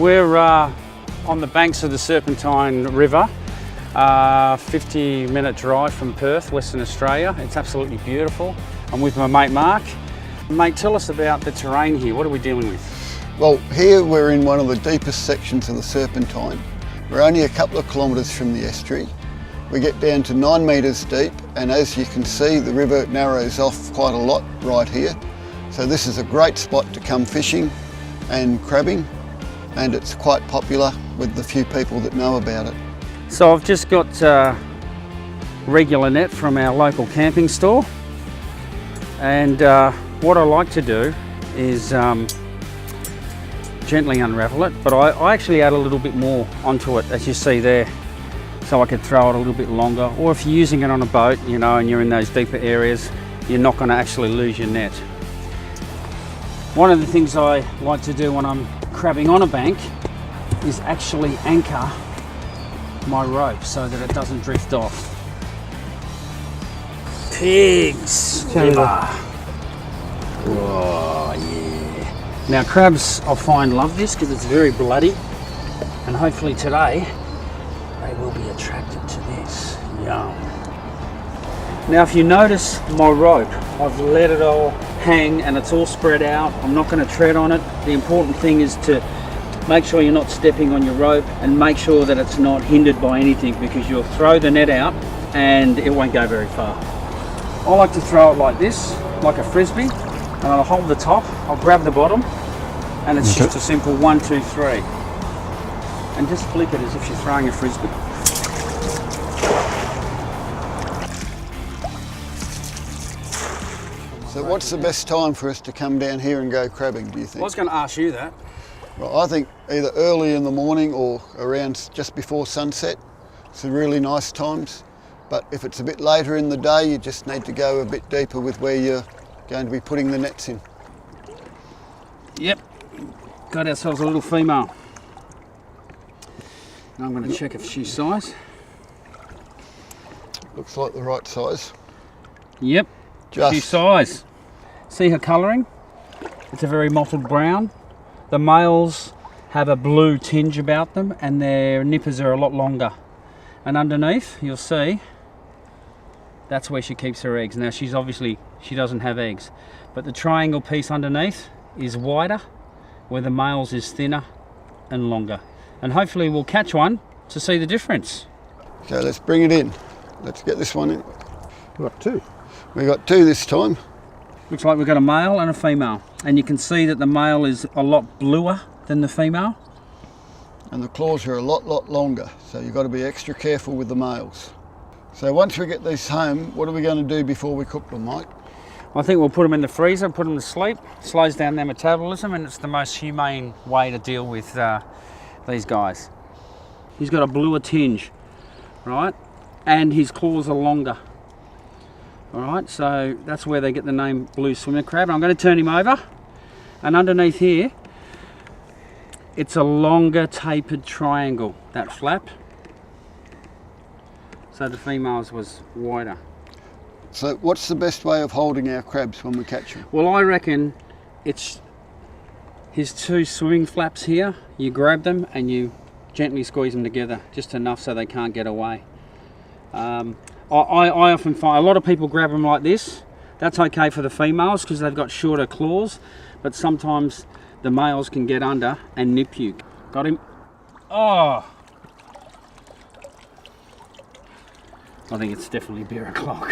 we're on the banks of the Serpentine River, 50-minute drive from Perth, Western Australia. It's absolutely beautiful. I'm with my mate Mark. Mate, tell us about the terrain here. What are we dealing with? Well, here we're in one of the deepest sections of the Serpentine. We're only a couple of kilometres from the estuary. We get down to 9 metres deep, and as you can see, the river narrows off quite a lot right here. So this is a great spot to come fishing and crabbing, and it's quite popular with the few people that know about it. So I've just got regular net from our local camping store, and what I like to do is gently unravel it, but I actually add a little bit more onto it, as you see there, so I could throw it a little bit longer. Or if you're using it on a boat, you know, and you're in those deeper areas, you're not going to actually lose your net. One of the things I like to do when I'm crabbing on a bank is actually anchor my rope so that it doesn't drift off. Pigs liver. Oh yeah. Now crabs, I find, love this because it's very bloody, and hopefully today they will be attracted to this. Yum. Now if you notice my rope, I've let it all hang and it's all spread out. I'm not going to tread on it. The important thing is to make sure you're not stepping on your rope, and make sure that it's not hindered by anything, because you'll throw the net out and it won't go very far. I like to throw it like this, like a frisbee, and I'll hold the top, I'll grab the bottom, and it's just a simple 1, 2, 3. And just flick it as if you're throwing a frisbee. So what's the best time for us to come down here and go crabbing, do you think? I was going to ask you that. Well, I think either early in the morning or around just before sunset. It's a really nice times. But if it's a bit later in the day, you just need to go a bit deeper with where you're going to be putting the nets in. Yep, got ourselves a little female. Now I'm going to check if she's size. Looks like the right size. Yep, she's size. See her colouring? It's a very mottled brown. The males have a blue tinge about them, and their nippers are a lot longer. And underneath, you'll see, that's where she keeps her eggs. Now she doesn't have eggs, but the triangle piece underneath is wider, where the males is thinner and longer. And hopefully we'll catch one to see the difference. Okay, let's bring it in. Let's get this one in. We've got two. We got two this time. Looks like we've got a male and a female. And you can see that the male is a lot bluer than the female. And the claws are a lot longer, so you've got to be extra careful with the males. So once we get these home, what are we going to do before we cook them, Mike? I think we'll put them in the freezer, put them to sleep. Slows down their metabolism, and it's the most humane way to deal with these guys. He's got a bluer tinge, right? And his claws are longer. All right, so that's where they get the name blue swimmer crab. And I'm going to turn him over, and underneath here, it's a longer tapered triangle, that flap. So the females was wider. So what's the best way of holding our crabs when we catch them? Well, I reckon it's his two swimming flaps here. You grab them and you gently squeeze them together, just enough so they can't get away. I often find a lot of people grab them like this. That's okay for the females because they've got shorter claws, but sometimes the males can get under and nip you. Got him? Oh! I think it's definitely beer o'clock.